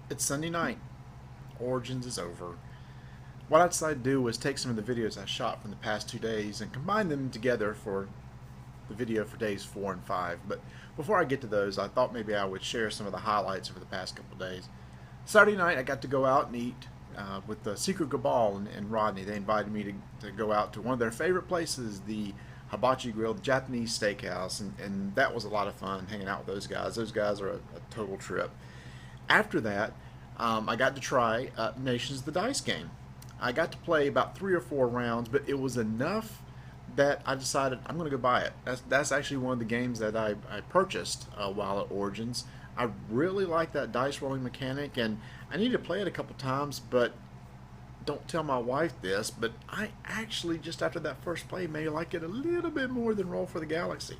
It's Sunday night. Origins is over. What I decided to do was take some of the videos I shot from the past 2 days and combine them together for the video for days 4 and 5. But before I get to those, I thought maybe I would share some of the highlights over the past couple of days. Saturday night, I got to go out and eat with the Secret Cabal and Rodney. They invited me to go out to one of their favorite places, the Hibachi Grill, the Japanese steakhouse, and that was a lot of fun hanging out with those guys. Those guys are a total trip. After that, I got to try Nations the Dice game. I got to play about 3 or 4 rounds, but it was enough that I decided I'm going to go buy it. That's actually one of the games that I purchased while at Origins. I really like that dice rolling mechanic, and I need to play it a couple times, but don't tell my wife this, but I actually, just after that first play, may like it a little bit more than Roll for the Galaxy.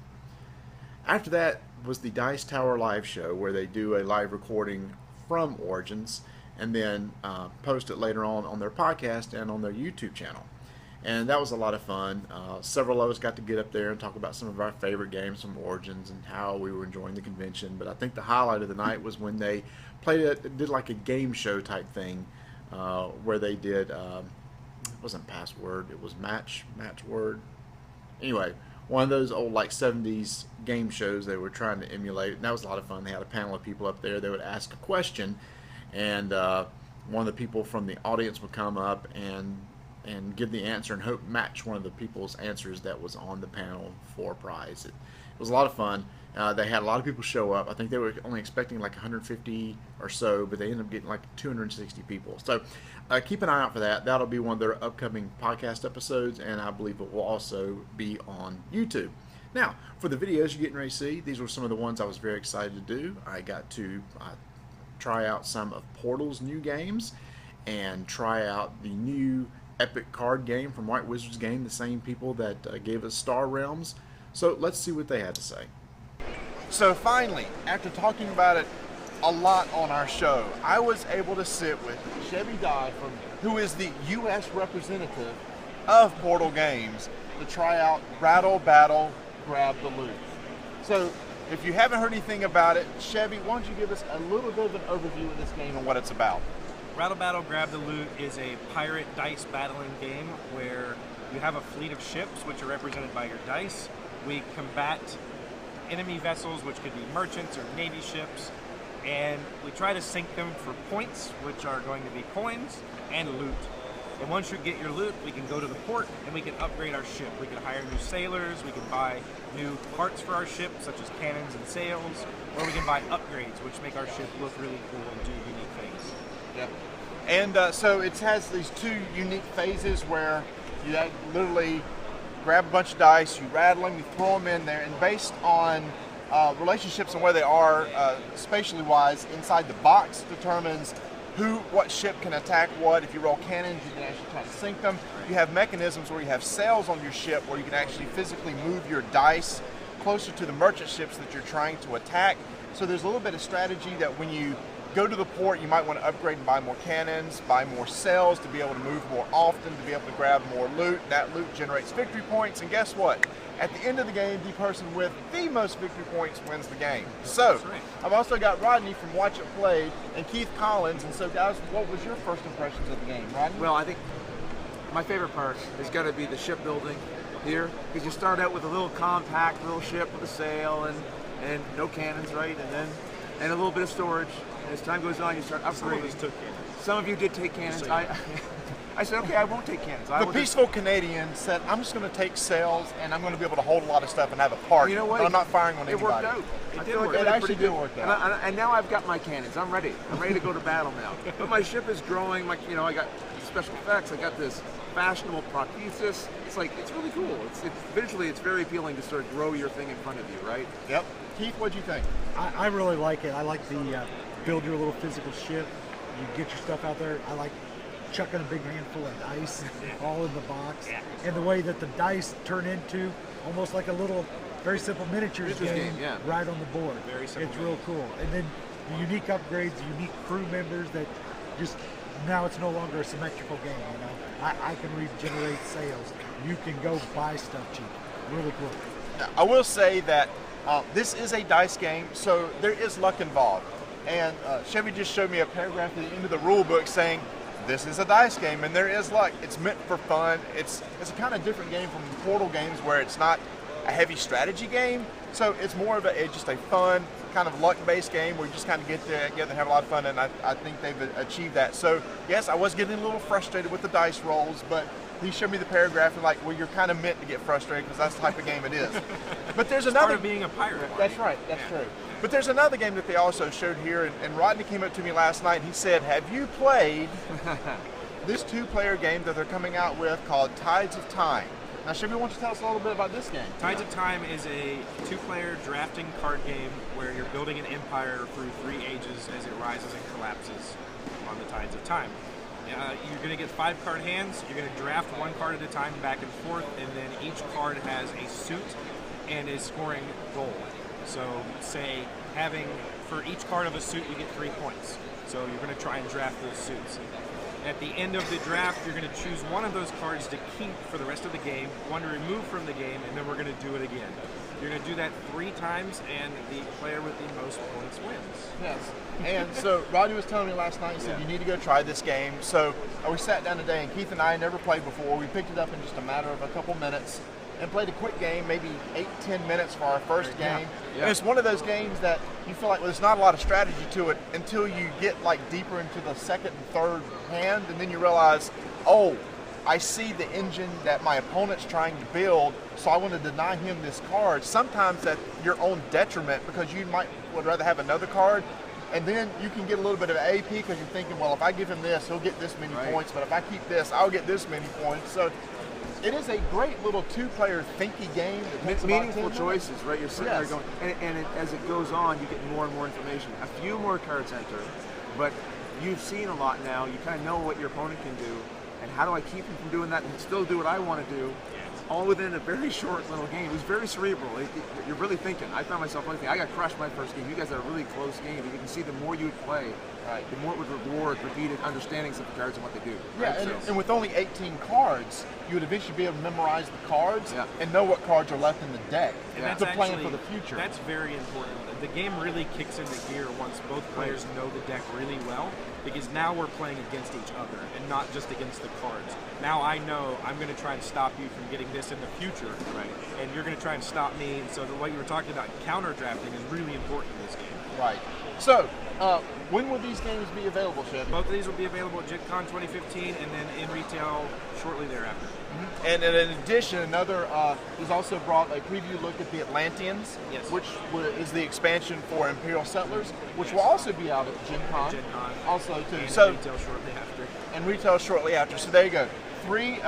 After that was the Dice Tower live show, where they do a live recording from Origins and then post it later on their podcast and on their YouTube channel. And that was a lot of fun. Several of us got to get up there and talk about some of our favorite games from Origins and how we were enjoying the convention. But I think the highlight of the night was when they did like a game show type thing, where they did, it wasn't password, it was match word. Anyway, one of those old like 70s game shows they were trying to emulate, and that was a lot of fun. They had a panel of people up there. They would ask a question, and one of the people from the audience would come up and give the answer and hope match one of the people's answers that was on the panel for a prize. It was a lot of fun. They had a lot of people show up. I think they were only expecting like 150 or so, but they ended up getting like 260 people. So keep an eye out for that. That'll be one of their upcoming podcast episodes, and I believe it will also be on YouTube. Now, for the videos you're getting ready to see, these were some of the ones I was very excited to do. I got to try out some of Portal's new games and try out the new epic card game from White Wizards Game, the same people that gave us Star Realms. So let's see what they had to say. So finally, after talking about it a lot on our show, I was able to sit with Chevy Dye, who is the U.S. representative of Portal Games, to try out Rattle, Battle, Grab the Loot. So if you haven't heard anything about it, Chevy, why don't you give us a little bit of an overview of this game and what it's about? Rattle Battle Grab the Loot is a pirate dice battling game where you have a fleet of ships which are represented by your dice. We combat enemy vessels, which could be merchants or navy ships, and we try to sink them for points, which are going to be coins, and loot. And once you get your loot, we can go to the port and we can upgrade our ship. We can hire new sailors, we can buy new parts for our ship, such as cannons and sails, or we can buy upgrades, which make our ship look really cool and do unique things. Yep. And so it has these 2 unique phases where you literally grab a bunch of dice, you rattle them, you throw them in there, and based on relationships and where they are spatially wise inside the box determines what ship can attack what. If you roll cannons, you can actually try to sink them. You have mechanisms where you have sails on your ship where you can actually physically move your dice closer to the merchant ships that you're trying to attack. So there's a little bit of strategy that when you go to the port, you might want to upgrade and buy more cannons, buy more sails to be able to move more often, to be able to grab more loot. That loot generates victory points, and guess what? At the end of the game, the person with the most victory points wins the game. So, I've also got Rodney from Watch It Played and Keith Collins. And so, guys, what was your first impressions of the game, Rodney? Well, I think my favorite part is got to be the shipbuilding here, because you start out with a little compact little ship with a sail and no cannons, right? And a little bit of storage. As time goes on, you start upgrading. Some of us took cannons. Some of you did take cannons. I said, okay, I won't take cannons. The peaceful Canadian said, I'm just going to take sails, and I'm going to be able to hold a lot of stuff and have a party. You know what? But I'm not firing on it anybody. Worked out. It actually did work out. And now I've got my cannons. I'm ready. I'm ready to go to battle now. But my ship is growing. I got special effects. I got this fashionable prosthesis. It's really cool. Visually, it's very appealing to sort of grow your thing in front of you, right? Yep. Keith, what'd you think? I really like it. I like the build your little physical ship. You get your stuff out there. I like chucking a big handful of dice all in the box. Yeah. And the way that the dice turn into almost like a little, very simple miniatures game right on the board. Very simple. It's real cool. And then the unique upgrades, unique crew members that just, now it's no longer a symmetrical game, I can regenerate sales. You can go buy stuff cheap. Really cool. Now, I will say that this is a dice game, so there is luck involved. and Chevy just showed me a paragraph at the end of the rule book saying, this is a dice game, and there is luck. It's meant for fun. It's a kind of different game from Portal games where it's not a heavy strategy game. So it's more of just a fun, kind of luck-based game where you just kind of get together and have a lot of fun, and I think they've achieved that. So yes, I was getting a little frustrated with the dice rolls, but he showed me the paragraph and like, well, you're kind of meant to get frustrated because that's the type of game it is. But there's another part of being a pirate. That's right. That's true. But there's another game that they also showed here, and Rodney came up to me last night and he said, have you played this 2-player game that they're coming out with called Tides of Time? Now, Chevy, why don't you tell us a little bit about this game? Tides of Time is a 2-player drafting card game where you're building an empire through 3 ages as it rises and collapses on the Tides of Time. You're going to get 5 card hands. You're going to draft 1 card at a time back and forth, and then each card has a suit and is scoring gold. So say for each card of a suit you get 3 points. So you're going to try and draft those suits. At the end of the draft, you're going to choose one of those cards to keep for the rest of the game, one to remove from the game, and then we're going to do it again. You're going to do that 3 times, and the player with the most points wins. Yes. And so Rodney was telling me last night, he said, you need to go try this game. So we sat down today, and Keith and I had never played before. We picked it up in just a matter of a couple minutes and played a quick game, maybe 8-10 minutes for our first game. Yeah. And it's one of those games that you feel like, well, there's not a lot of strategy to it until you get like deeper into the second and third hand, and then you realize, oh, I see the engine that my opponent's trying to build, so I want to deny him this card. Sometimes at your own detriment, because you would rather have another card, and then you can get a little bit of AP because you're thinking, well, if I give him this, he'll get this many points, but if I keep this, I'll get this many points. So it is a great little 2-player thinky game that takes Meaningful about 10 choices, minutes. right? You're sitting Yes. there going, and as it goes on, you get more and more information. A few more cards enter, but you've seen a lot now. You kind of know what your opponent can do, and how do I keep him from doing that and still do what I want to do, all within a very short little game. It was very cerebral. You're really thinking. I found myself thinking, I got crushed my first game. You guys had a really close game, but you can see the more you would play, the more it would reward repeated understandings of the cards and what they do. Yeah, right? and with only 18 cards, you would eventually be able to memorize the cards and know what cards are left in the deck And to that's plan actually, for the future. That's very important. The game really kicks into gear once both players know the deck really well, because now we're playing against each other and not just against the cards. Now I know I'm going to try and stop you from getting this in the future, and you're going to try and stop me. And so what you were talking about, counter drafting, is really important in this game. Right. So, when will these games be available, Chevy? Both of these will be available at Gen Con 2015 and then in retail shortly thereafter. And in addition, another has also brought a preview look at the Atlanteans, which is the expansion for Imperial Settlers, which will also be out at Gen Con. Also, too. And So, retail shortly after. and retail shortly after. So there you go. 3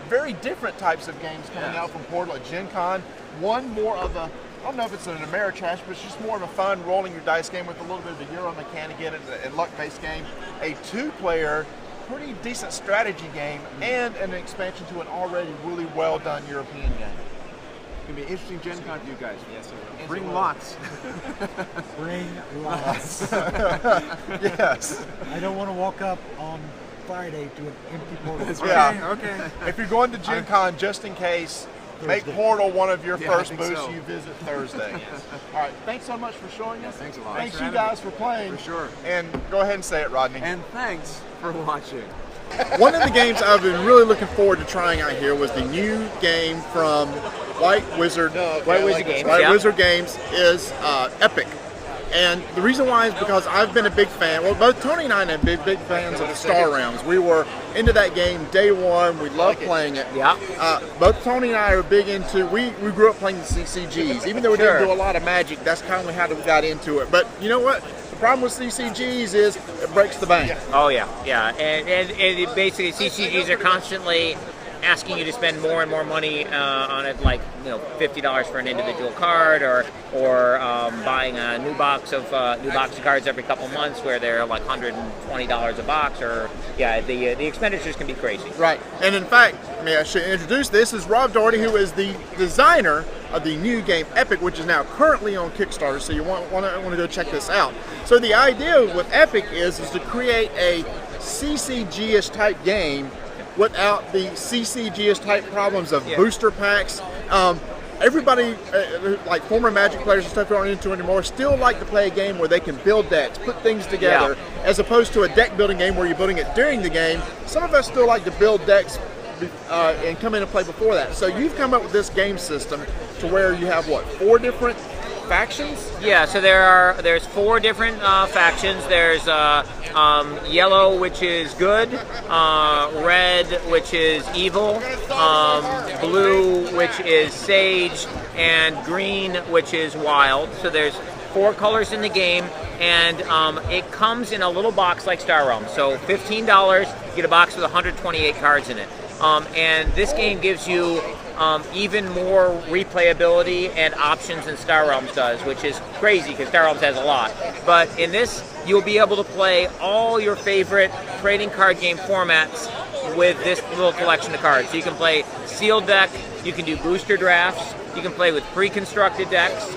very different types of games coming out from Portal at Gen Con. One more of a, I don't know if it's an Ameritrash, but it's just more of a fun rolling your dice game with a little bit of the Euro mechanic in it, a luck-based game. A 2-player, pretty decent strategy game, and an expansion to an already really well-done European game. It's going to be an interesting Gen Con for you guys. Yes, it will. Bring lots. Bring lots. Yes. I don't want to walk up on Friday to an empty portal. Yeah. Okay. If you're going to Gen Con, just in case, make Portal one of your Yeah, I first think booths so. you visit Thursday. All right. Thanks so much for showing us. Thanks a lot. Thanks for you having guys for playing. For sure. And go ahead and say it, Rodney. And thanks for watching. One of the games I've been really looking forward to trying out here was the new game from White Wizard. White Wizard Games, White yeah. Wizard Games is Epic. And the reason why is because I've been a big fan. Well, both Tony and I have been big fans of the Star Realms. We were into that game day one. We loved playing it. Yeah. Both Tony and I are big into. We grew up playing the CCGs. Even though we didn't do a lot of Magic, that's kind of how we got into it. But you know what? The problem with CCGs is it breaks the bank. Oh yeah, yeah, and it basically CCGs are constantly asking you to spend more and more money on it, like $50 for an individual card, or buying a new box of cards every couple months, where they're like $120 a box, or the expenditures can be crazy. Right, and in fact, I should introduce this is Rob Doherty, who is the designer of the new game Epic, which is now currently on Kickstarter. So you want to go check this out. So the idea with Epic is to create a CCG-ish type game without the CCG-ish type problems of booster packs. everybody, like former Magic players and stuff who aren't into it anymore, still like to play a game where they can build decks, put things together, as opposed to a deck building game where you're building it during the game. Some of us still like to build decks and come in and play before that. So you've come up with this game system to where you have, what, 4 different factions? Yeah, so there's 4 different factions. There's yellow, which is good, red, which is evil, blue, which is sage, and green, which is wild. So there's 4 colors in the game, and it comes in a little box like Star Realms. So $15, you get a box with 128 cards in it. And this game gives you even more replayability and options than Star Realms does, which is crazy because Star Realms has a lot. But in this, you'll be able to play all your favorite trading card game formats with this little collection of cards. So you can play sealed deck, you can do booster drafts, you can play with pre-constructed decks,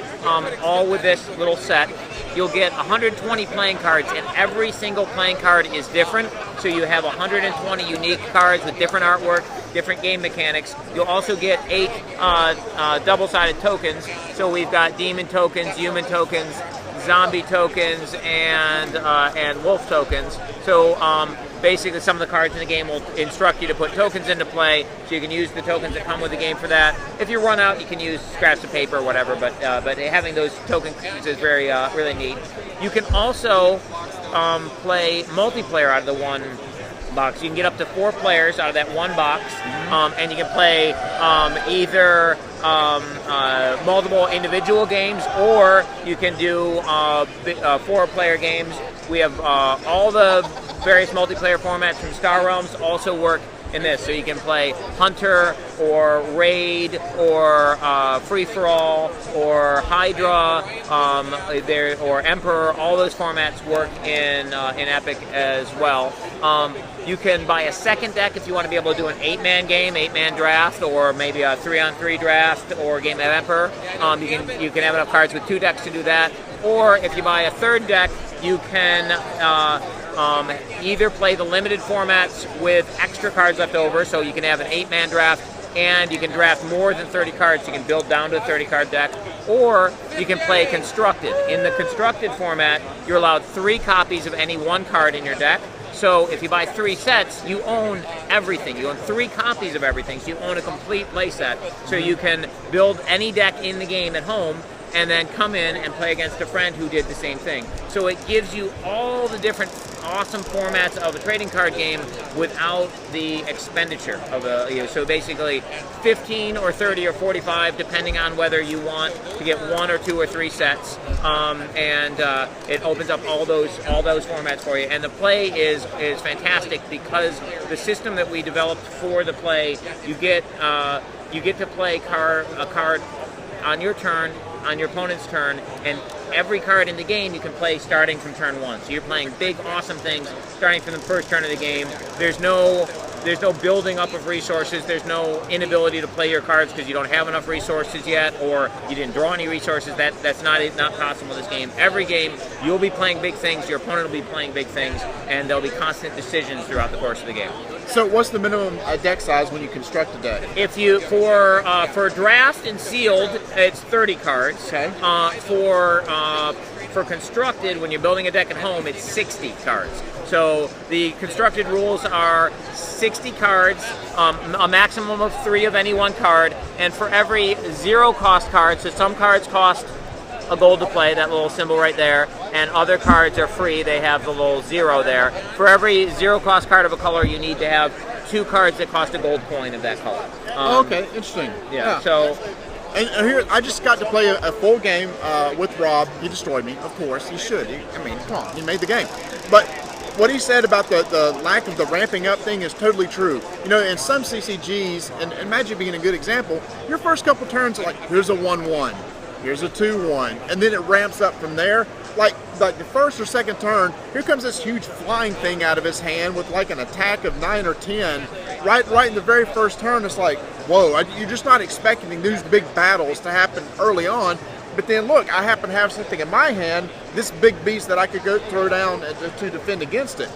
all with this little set. You'll get 120 playing cards, and every single playing card is different. So you have 120 unique cards with different artwork, different game mechanics. You'll also get 8 double-sided tokens. So we've got demon tokens, human tokens, zombie tokens, and wolf tokens. So basically some of the cards in the game will instruct you to put tokens into play, so you can use the tokens that come with the game for that. If you run out, you can use scraps of paper or whatever, but having those tokens is very really neat. You can also play multiplayer out of the one box. You can get up to 4 players out of that one box, and you can play either multiple individual games, or you can do 4-player games. We have all the various multiplayer formats from Star Realms also work in this, so you can play Hunter or Raid or Free for All or Hydra or Emperor. All those formats work in Epic as well. You can buy a second deck if you want to be able to do an 8-man game, 8-man draft, or maybe a 3-on-3 draft or a game of Emperor. You can have enough cards with 2 decks to do that. Or if you buy a third deck, you can either play the limited formats with extra cards left over, so you can have an 8-man draft, and you can draft more than 30 cards. You can build down to a 30-card deck, or you can play constructed. In the constructed format, you're allowed 3 copies of any one card in your deck. So if you buy 3 sets, you own everything. You own 3 copies of everything, so you own a complete play set. So you can build any deck in the game at home, and then come in and play against a friend who did the same thing. So it gives you all the different awesome formats of a trading card game without the expenditure of so basically 15 or 30 or 45, depending on whether you want to get 1 or 2 or 3 sets, and it opens up all those formats for you. And the play is fantastic because the system that we developed for the play, you get to play a card on your turn, on your opponent's turn, and every card in the game you can play starting from turn 1. So you're playing big, awesome things starting from the first turn of the game. There's no building up of resources. There's no inability to play your cards because you don't have enough resources yet, or you didn't draw any resources. That's not possible in this game. Every game you'll be playing big things, your opponent will be playing big things, and there'll be constant decisions throughout the course of the game. So what's the minimum deck size when you construct a deck? If you for draft and sealed, it's 30 cards. Okay. For constructed, when you're building a deck at home, it's 60 cards. So the constructed rules are 60 cards, a maximum of 3 of any one card, and for every 0-cost card, so some cards cost a gold to play, that little symbol right there, and other cards are free, they have the little 0 there. For every 0-cost card of a color, you need to have 2 cards that cost a gold coin of that color. Okay, interesting. Yeah, so... And here, I just got to play a full game with Rob. He destroyed me, of course. He should. Come on, he made the game. But what he said about the lack of the ramping up thing is totally true. You know, in some CCGs, and Magic being a good example, your first couple turns are like, here's a 1-1, here's a 2-1, and then it ramps up from there. Like the first or second turn, here comes this huge flying thing out of his hand with like an attack of 9 or 10. Right in the very first turn, it's like, whoa, you're just not expecting these big battles to happen early on. But then look, I happen to have something in my hand, this big beast that I could go throw down to defend against it.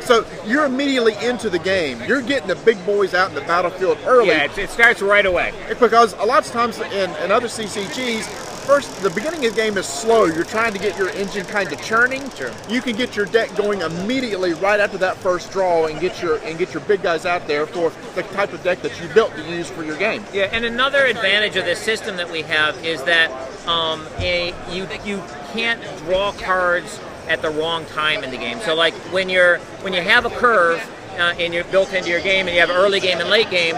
So you're immediately into the game. You're getting the big boys out in the battlefield early. Yeah, it starts right away. Because a lot of times in other CCGs, first, the beginning of the game is slow. You're trying to get your engine kind of churning. Sure. You can get your deck going immediately right after that first draw and get your big guys out there for the type of deck that you built to use for your game. Yeah, and another advantage of this system that we have is that you can't draw cards at the wrong time in the game. So like when you have a curve built into your game, and you have early game and late game,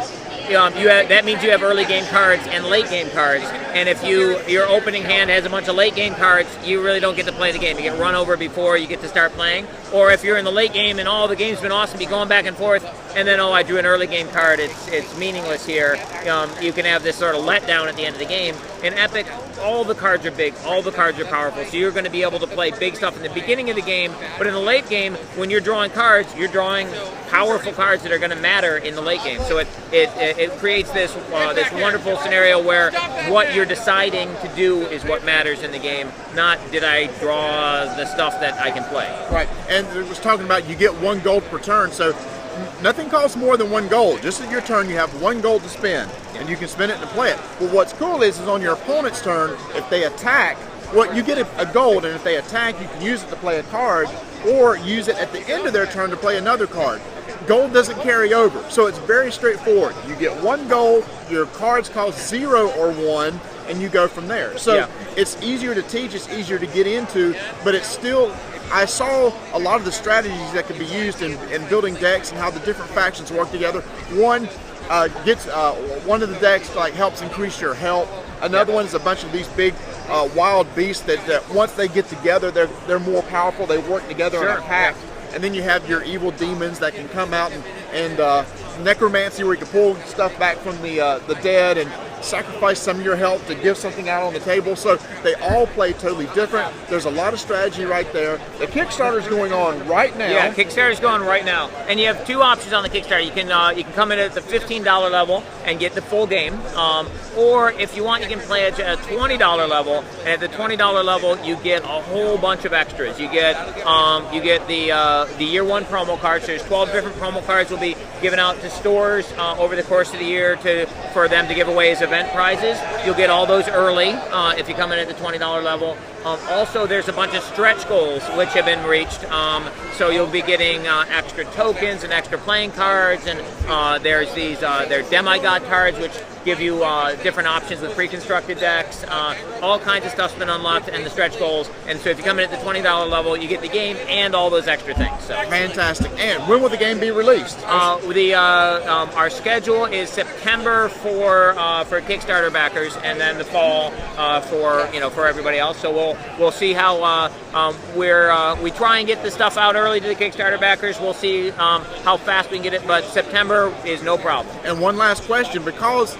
that means you have early game cards and late game cards. And if your opening hand has a bunch of late game cards, you really don't get to play the game. You get run over before you get to start playing. Or if you're in the late game and all the game's been awesome, be going back and forth, and then I drew an early game card. It's meaningless here. You can have this sort of letdown at the end of the game. In Epic, all the cards are big, all the cards are powerful, so you're going to be able to play big stuff in the beginning of the game. But in the late game, when you're drawing cards, you're drawing powerful cards that are going to matter in the late game. So it creates this wonderful scenario where what you're deciding to do is what matters in the game, not did I draw the stuff that I can play. Right, and it was talking about you get 1 gold per turn, so nothing costs more than 1 gold. Just at your turn, you have 1 gold to spend, and you can spend it to play it. But what's cool is on your opponent's turn, if they attack, you get a gold, and if they attack, you can use it to play a card, or use it at the end of their turn to play another card. Gold doesn't carry over, so it's very straightforward. You get 1 gold, your cards cost 0 or 1, and you go from there. So it's easier to teach, it's easier to get into, but it's still, I saw a lot of the strategies that could be used in building decks and how the different factions work together. One of the decks like helps increase your health. Another one is a bunch of these big wild beasts that once they get together, they're more powerful. They work together in a pack. And then you have your evil demons that can come out and necromancy, where you can pull stuff back from the dead and sacrifice some of your health to give something out on the table. So they all play totally different. There's a lot of strategy right there. The Kickstarter's going on right now. Yeah, Kickstarter's going right now, and you have 2 options on the Kickstarter. You can come in at the $15 level and get the full game, or if you want, you can play at a $20 level. And at the $20 level, you get a whole bunch of extras. You get the year 1 promo cards. There's 12 different promo cards will be given out to stores over the course of the year for them to give away as event prizes. You'll get all those early if you come in at the $20 level. Also, there's a bunch of stretch goals which have been reached, so you'll be getting extra tokens and extra playing cards, and there's these demigod cards which give you different options with pre-constructed decks. All kinds of stuff's been unlocked, and the stretch goals. And so if you come in at the $20 level, you get the game and all those extra things. So. Fantastic. And when will the game be released? Our schedule is September for Kickstarter backers, and then the fall for everybody else. So we'll see how we try and get the stuff out early to the Kickstarter backers. We'll see how fast we can get it, but September is no problem. And one last question, because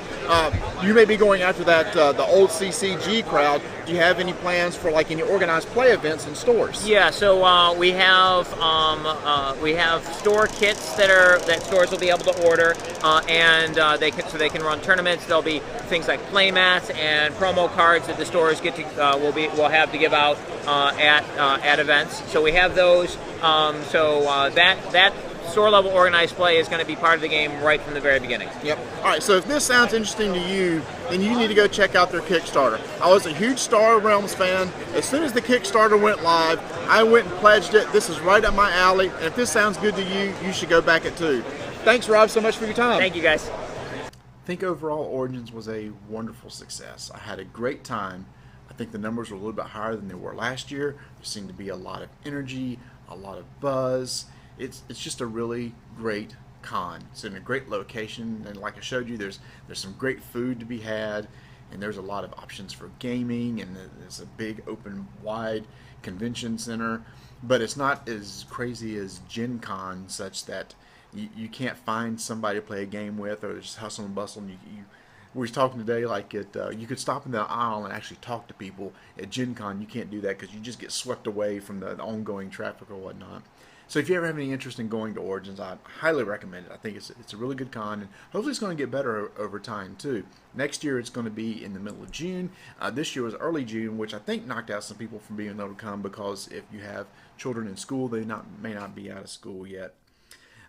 you may be going after the old CCG crowd. Do you have any plans for like any organized play events in stores? Yeah, so we have store kits that stores will be able to order, and they can run tournaments. There'll be things like play mats and promo cards that the stores will have to give out at events. So we have those. That store level organized play is going to be part of the game right from the very beginning. Yep. All right, so if this sounds interesting to you, then you need to go check out their Kickstarter. I was a huge Star Realms fan. As soon as the Kickstarter went live, I went and pledged it. This is right up my alley, and if this sounds good to you, you should go back it too. Thanks, Rob, so much for your time. Thank you, guys. I think overall Origins was a wonderful success. I had a great time. I think the numbers were a little bit higher than they were last year. There seemed to be a lot of energy, a lot of buzz. It's just a really great con. It's in a great location, and like I showed you, there's some great food to be had, and there's a lot of options for gaming, and there's a big open wide convention center. But it's not as crazy as Gen Con, such that you can't find somebody to play a game with, or there's hustle and bustle. And we were talking today, like you could stop in the aisle and actually talk to people. At Gen Con, you can't do that because you just get swept away from the ongoing traffic or whatnot. So if you ever have any interest in going to Origins, I highly recommend it. I think it's a really good con, and hopefully it's going to get better over time too. Next year it's going to be in the middle of June. This year was early June, which I think knocked out some people from being able to come, because if you have children in school, they may not be out of school yet.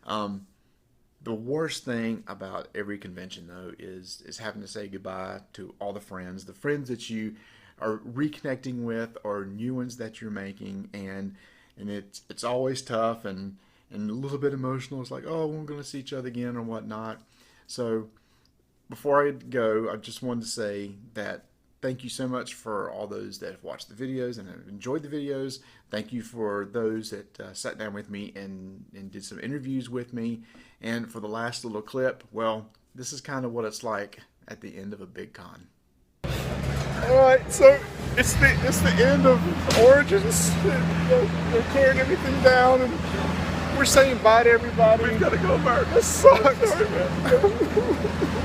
The worst thing about every convention, though, is having to say goodbye to all the friends that you are reconnecting with, or new ones that you're making, and it's always tough and a little bit emotional. It's like, oh, we're going to see each other again or whatnot. So before I go, I just wanted to say that thank you so much for all those that have watched the videos and have enjoyed the videos. Thank you for those that sat down with me and did some interviews with me. And for the last little clip, well, this is kind of what it's like at the end of a big con. Alright, so it's the end of Origins. They're clearing everything down and we're saying bye to everybody. We've got to go, Mark. This sucks. Sorry, man.